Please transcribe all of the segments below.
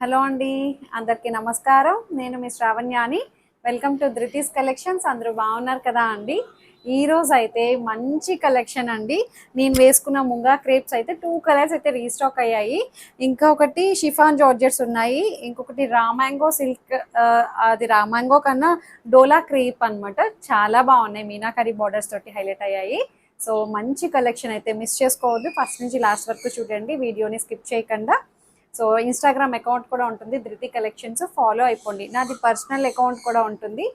Hello అండి, అందరికీ నమస్కారం. నేను మీ శ్రావణ్యాని. Welcome to Dhruti's collections. అందరూ బాగున్నారు కదా అండి? ఈరోజు అయితే మంచి కలెక్షన్ అండి. నేను వేసుకున్న ముంగా క్రేప్స్ అయితే 2 కలర్స్ అయితే రీస్టాక్ అయ్యాయి. ఇంకొకటి షిఫాన్ జార్జెట్స్ ఉన్నాయి, ఇంకొకటి రామాంగో సిల్క్. అది రామాంగో కన్నా డోలా క్రేప్ అనమాట. చాలా బాగున్నాయి, మీనాకరీ బార్డర్స్ తోటి హైలైట్ అయ్యాయి. సో మంచి కలెక్షన్ అయితే మిస్ చేసుకోవద్దు, ఫస్ట్ నుంచి లాస్ట్ వరకు చూడండి, వీడియోని స్కిప్ చేయకుండా. సో ఇన్స్టాగ్రామ్ అకౌంట్ కూడా ఉంటుంది, ధృతి కలెక్షన్స్, ఫాలో అయిపోండి. నాది పర్సనల్ అకౌంట్ కూడా ఉంటుంది,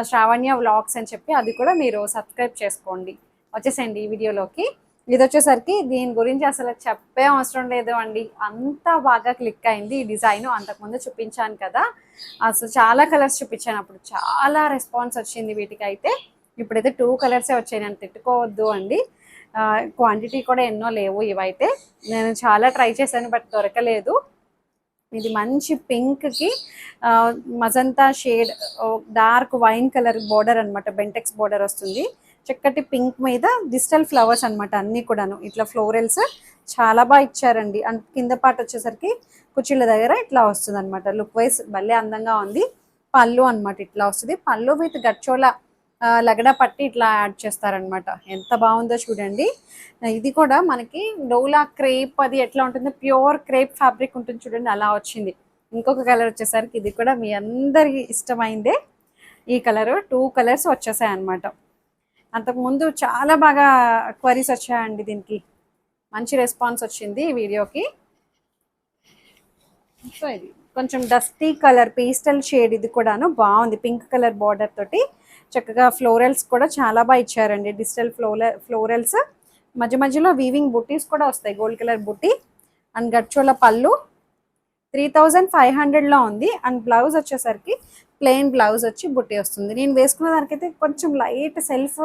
శ్రావణ్య వ్లాగ్స్ అని చెప్పి, అది కూడా మీరు సబ్స్క్రైబ్ చేసుకోండి. వచ్చేసేయండి ఈ వీడియోలోకి. ఇది వచ్చేసరికి దీని గురించి అసలు చెప్పే అవసరం లేదు అండి, అంత బాగా క్లిక్ అయింది ఈ డిజైన్. అంతకుముందు చూపించాను కదా, అసలు చాలా కలర్స్ చూపించాను, అప్పుడు చాలా రెస్పాన్స్ వచ్చింది వీటికి. అయితే ఇప్పుడైతే 2 కలర్సే వచ్చాయి, నేను తిట్టుకోవద్దు అండి. క్వాంటిటీ కూడా ఎన్నో లేవు ఇవైతే. నేను చాలా ట్రై చేశాను బట్ దొరకలేదు. ఇది మంచి పింక్కి magenta shade, dark wine colour border అనమాట, బెంటెక్స్ బోర్డర్ వస్తుంది. చక్కటి పింక్ మీద డిజిటల్ ఫ్లవర్స్ అనమాట, అన్నీ కూడాను ఇట్లా ఫ్లోరల్స్ చాలా బాగా ఇచ్చారండి. అండ్ కింద పార్ట్ వచ్చేసరికి కుర్చీల దగ్గర ఇట్లా వస్తుంది అనమాట. లుక్ వైజ్ భలే అందంగా ఉంది. పళ్ళు అనమాట ఇట్లా వస్తుంది, పళ్ళు విత్ గచ్చోలా లగడా పట్టి ఇట్లా యాడ్ చేస్తారనమాట. ఎంత బాగుందో చూడండి. ఇది కూడా మనకి డోలా క్రేప్ అది ఎట్లా ఉంటుంది, ప్యూర్ క్రేప్ ఫ్యాబ్రిక్ ఉంటుంది చూడండి, అలా వచ్చింది. ఇంకొక కలర్ వచ్చేసరికి ఇది కూడా మీ అందరికి ఇష్టమైందే. ఈ కలర్ 2 కలర్స్ వచ్చేసాయి అనమాట. అంతకుముందు చాలా బాగా క్వరీస్ వచ్చాయండి, దీనికి మంచి రెస్పాన్స్ వచ్చింది ఈ వీడియోకి. సో ఇది కొంచెం డస్టీ కలర్, పేస్టల్ షేడ్, ఇది కూడాను బాగుంది, పింక్ కలర్ బార్డర్ తోటి చక్కగా ఫ్లోరల్స్ కూడా చాలా బాగా ఇచ్చారండి. డిజిటల్ ఫ్లోరల్స్ మధ్య మధ్యలో వీవింగ్ బుట్టీస్ కూడా వస్తాయి, గోల్డ్ కలర్ బుట్టి. అండ్ గచ్చోల పళ్ళు 3500లో ఉంది. అండ్ బ్లౌజ్ వచ్చేసరికి ప్లెయిన్ బ్లౌజ్ వచ్చి బుట్టి వస్తుంది. నేను వేసుకున్న దానికైతే కొంచెం లైట్ సెల్ఫ్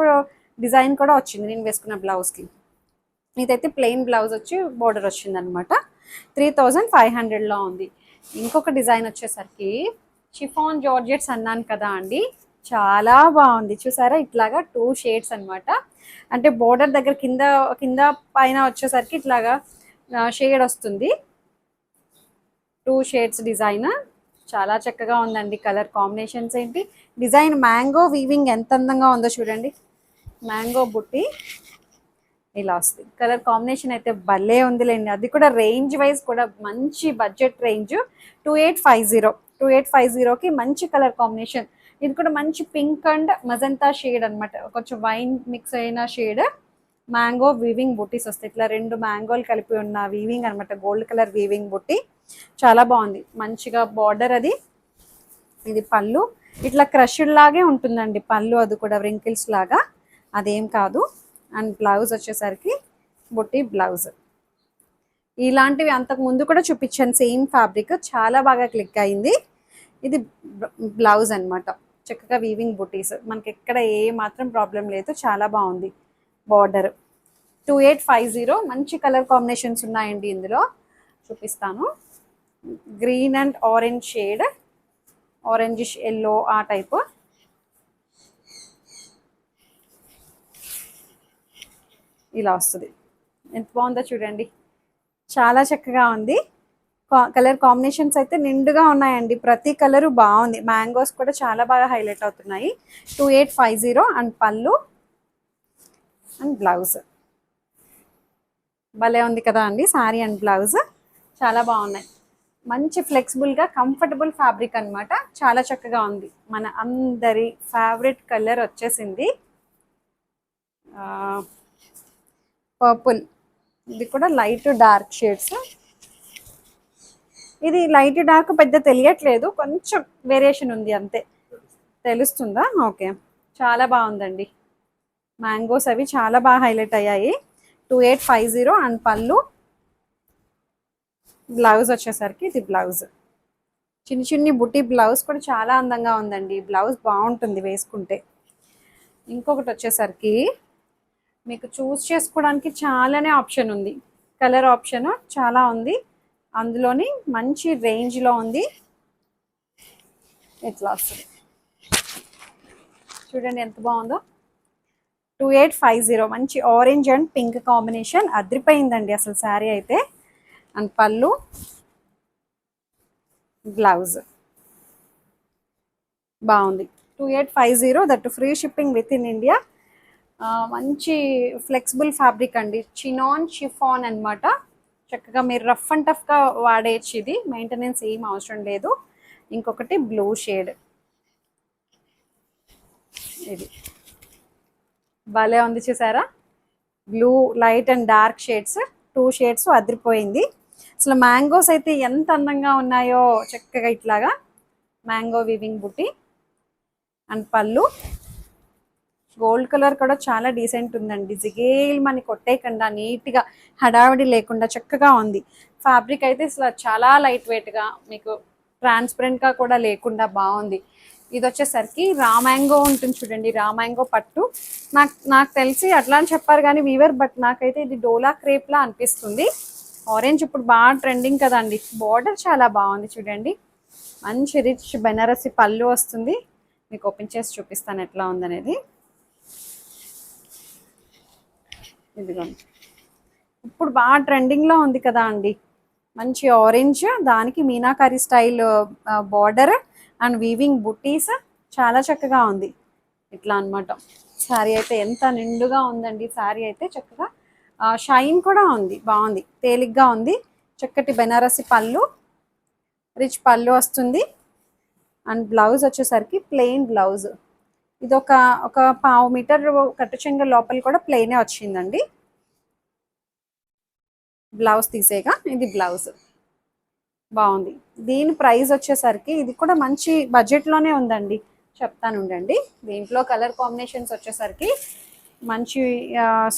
డిజైన్ కూడా వచ్చింది నేను వేసుకున్న బ్లౌజ్కి. ఇదైతే ప్లెయిన్ బ్లౌజ్ వచ్చి బోర్డర్ వచ్చింది అనమాట. 3500లో ఉంది. ఇంకొక డిజైన్ వచ్చేసరికి షిఫాన్ జార్జెట్స్ అన్నాను కదా అండి, చాలా బాగుంది. చూసారా, ఇట్లాగా 2 షేడ్స్ అనమాట. అంటే బోర్డర్ దగ్గర కింద కింద పైన వచ్చేసరికి ఇట్లాగా షేడ్ వస్తుంది. 2 షేడ్స్ డిజైన్ చాలా చక్కగా ఉందండి. కలర్ కాంబినేషన్స్ ఏంటి, డిజైన్ మ్యాంగో వీవింగ్ ఎంత అందంగా ఉందో చూడండి. మ్యాంగో బుట్టి ఇలా వస్తుంది. కలర్ కాంబినేషన్ అయితే భలే ఉందిలేండి. అది కూడా రేంజ్ వైజ్ కూడా మంచి బడ్జెట్ రేంజ్. 2850కి మంచి కలర్ కాంబినేషన్. ఇది కూడా మంచి పింక్ అండ్ మజంతా షేడ్ అనమాట, కొంచెం వైన్ మిక్స్ అయిన షేడ్. మ్యాంగో వీవింగ్ బుట్టీస్ వస్తాయి, ఇట్లా 2 మ్యాంగోలు కలిపి ఉన్న వీవింగ్ అనమాట, గోల్డ్ కలర్ వీవింగ్ బుట్టి. చాలా బాగుంది, మంచిగా బార్డర్ అది. ఇది పళ్ళు ఇట్లా క్రష్డ్ లాగే ఉంటుందండి పళ్ళు, అది కూడా వ్రింకిల్స్ లాగా, అదేం కాదు. అండ్ బ్లౌజ్ వచ్చేసరికి బుట్టి బ్లౌజ్. ఇలాంటివి అంతకు ముందు కూడా చూపించాను, సేమ్ ఫ్యాబ్రిక్, చాలా బాగా క్లిక్ అయింది. ఇది బ్లౌజ్ అనమాట, చక్కగా వీవింగ్ బుటీస్, మనకి ఎక్కడ ఏ మాత్రం ప్రాబ్లం లేదు, చాలా బాగుంది. బార్డర్ 2850. మంచి కలర్ కాంబినేషన్స్ ఉన్నాయండి ఇందులో, చూపిస్తాను. Green and orange shade, orangish yellow ఆ టైప్. ఇలా వస్తుంది, ఎంత బాగుందో చూడండి, చాలా చక్కగా ఉంది. కలర్ కాంబినేషన్స్ అయితే నిండుగా ఉన్నాయండి, ప్రతి కలరు బాగుంది. మ్యాంగోస్ కూడా చాలా బాగా హైలైట్ అవుతున్నాయి. 2850 అండ్ పళ్ళు అండ్ బ్లౌజ్ భలే ఉంది కదా అండి. శారీ అండ్ బ్లౌజ్ చాలా బాగున్నాయి. మంచి ఫ్లెక్సిబుల్గా కంఫర్టబుల్ ఫ్యాబ్రిక్ అనమాట, చాలా చక్కగా ఉంది. మన అందరి ఫేవరెట్ కలర్ వచ్చేసింది పర్పుల్. ఇది కూడా లైట్ డార్క్ షేడ్స్. ఇది లైట్ డార్క్ పెద్ద తెలియట్లేదు, కొంచెం వేరియేషన్ ఉంది అంతే. తెలుస్తుందా? ఓకే, చాలా బాగుందండి. మ్యాంగోస్ అవి చాలా బాగా హైలైట్ అయ్యాయి. 2850 అండ్ పళ్ళు. బ్లౌజ్ వచ్చేసరికి ఇది బ్లౌజ్, చిన్ని చిన్ని బుట్టి బ్లౌజ్ కూడా చాలా అందంగా ఉందండి. బ్లౌజ్ బాగుంటుంది వేసుకుంటే. ఇంకొకటి వచ్చేసరికి మీకు చూస్ చేసుకోవడానికి చాలానే ఆప్షన్ ఉంది, కలర్ ఆప్షన్ చాలా ఉంది. అందులోని మంచి రేంజ్లో ఉంది. ఇట్లా వస్తుంది చూడండి, ఎంత బాగుందో. 2850, మంచి ఆరెంజ్ అండ్ పింక్ కాంబినేషన్, అదిరిపోయిందండి అసలు శారీ అయితే. అండ్ పళ్ళు బ్లౌజ్ బాగుంది. 2850, that free shipping with in India. మంచి ఫ్లెక్సిబుల్ ఫ్యాబ్రిక్ అండి, చినాన్ షిఫాన్ అన్నమాట. చక్కగా మీరు రఫ్ అండ్ టఫ్గా వాడేయచ్చు, ఇది మెయింటెనెన్స్ ఏం అవసరం లేదు. ఇంకొకటి బ్లూ షేడ్, ఇది భలే ఉంది చూసారా, blue light and dark shades, 2 shades అదిరిపోయింది. అసలు మ్యాంగోస్ అయితే ఎంత అందంగా ఉన్నాయో, చక్కగా ఇట్లాగా మ్యాంగో వివింగ్ బుట్టి అండ్ పళ్ళు. గోల్డ్ కలర్ కూడా చాలా డీసెంట్ ఉందండి, జిగేల్ మని కొట్టేయకుండా నీట్గా హడావిడి లేకుండా చక్కగా ఉంది. ఫ్యాబ్రిక్ అయితే అసలు చాలా లైట్ వెయిట్గా, మీకు ట్రాన్స్పరెంట్గా కూడా లేకుండా బాగుంది. ఇది వచ్చేసరికి రా మ్యాంగో ఉంటుంది చూడండి, రా మ్యాంగో పట్టు. నాకు తెలిసి అట్లా అని చెప్పారు కానీ వీవర్, బట్ నాకైతే ఇది డోలా క్రేప్లా అనిపిస్తుంది. ఆరెంజ్ ఇప్పుడు బాగా ట్రెండింగ్ కదండి. బార్డర్ చాలా బాగుంది చూడండి, మంచి రిచ్ బెనారసి పళ్ళు వస్తుంది. మీకు ఓపెన్ చేసి చూపిస్తాను ఎట్లా ఉందనేది. ఇదిగోండి, ఇప్పుడు బాగా ట్రెండింగ్లో ఉంది కదా అండి, మంచి ఆరెంజ్, దానికి meenakari style border and weaving బుట్టీస్, చాలా చక్కగా ఉంది. ఇట్లా అనమాట. శారీ అయితే ఎంత నిండుగా ఉందండి, శారీ అయితే చక్కగా షైన్ కూడా ఉంది, బాగుంది, తేలిగ్గా ఉంది. చక్కటి బెనారసి పళ్ళు, రిచ్ పళ్ళు వస్తుంది. అండ్ బ్లౌజ్ వచ్చేసరికి ప్లెయిన్ బ్లౌజ్. ఇది ఒక పావు మీటర్ కట్టు చెంగ లోపల కూడా ప్లెయినే వచ్చిందండి. బ్లౌజ్ తీసేగా, ఇది బ్లౌజ్ బాగుంది. దీని ప్రైస్ వచ్చేసరికి, ఇది కూడా మంచి బడ్జెట్లోనే ఉందండి, చెప్తాను ఉండండి. దీంట్లో కలర్ కాంబినేషన్స్ వచ్చేసరికి మంచి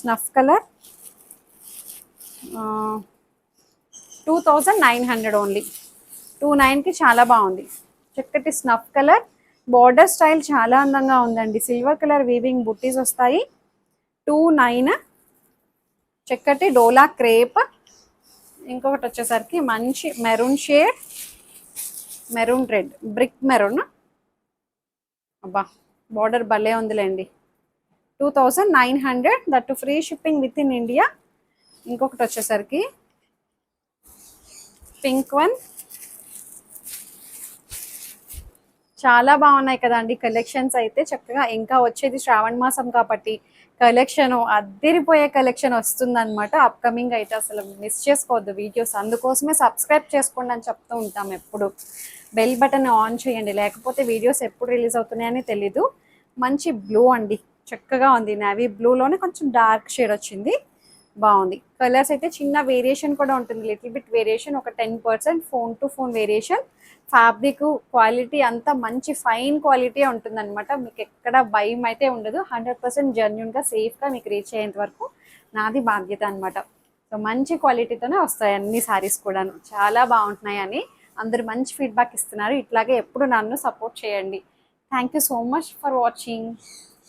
స్నఫ్ కలర్, 2900 ఓన్లీ, 29కి చాలా బాగుంది. చక్కటి స్నఫ్ కలర్, బార్డర్ స్టైల్ చాలా అందంగా ఉందండి. సిల్వర్ కలర్ వీవింగ్ బుట్టీస్ వస్తాయి. 29, చక్కటి డోలా క్రేప్. ఇంకొకటి వచ్చేసరికి మంచి maroon shade, maroon red, brick maroon. అబ్బా, బార్డర్ భలే ఉందిలేండి. 2900, that free shipping with in India. ఇంకొకటి వచ్చేసరికి పింక్ వన్. చాలా బాగున్నాయి కదండి కలెక్షన్స్ అయితే. చక్కగా ఇంకా వచ్చేది శ్రావణ మాసం కాబట్టి కలెక్షన్ అద్దరిపోయే కలెక్షన్ వస్తుందన్నమాట. అప్కమింగ్ అయితే అసలు మిస్ చేసుకోవద్దు వీడియోస్, అందుకోసమే సబ్స్క్రైబ్ చేసుకోండి అని చెప్తూ ఉంటాం ఎప్పుడు. బెల్ బటన్ ఆన్ చేయండి, లేకపోతే వీడియోస్ ఎప్పుడు రిలీజ్ అవుతున్నాయని తెలీదు. మంచి బ్లూ అండి, చక్కగా ఉంది. నేవీ బ్లూలోనే కొంచెం డార్క్ షేడ్ వచ్చింది, బాగుంది. కలర్స్ అయితే చిన్న వేరియేషన్ కూడా ఉంటుంది, లిటిల్ బిట్ వేరియేషన్, ఒక 10% phone to phone variation. Fabric quality అంతా మంచి ఫైన్ క్వాలిటీ ఉంటుంది అనమాట. మీకు ఎక్కడ భయం అయితే ఉండదు. 100% జెన్యున్గా సేఫ్గా మీకు రీచ్ అయ్యేంత వరకు నాది బాధ్యత అనమాట. సో మంచి క్వాలిటీతోనే వస్తాయి అన్ని శారీస్ కూడాను, చాలా బాగుంటున్నాయి అని అందరు మంచి ఫీడ్బ్యాక్ ఇస్తున్నారు. ఇట్లాగే ఎప్పుడు నన్ను సపోర్ట్ చేయండి. Thank you so much for watching.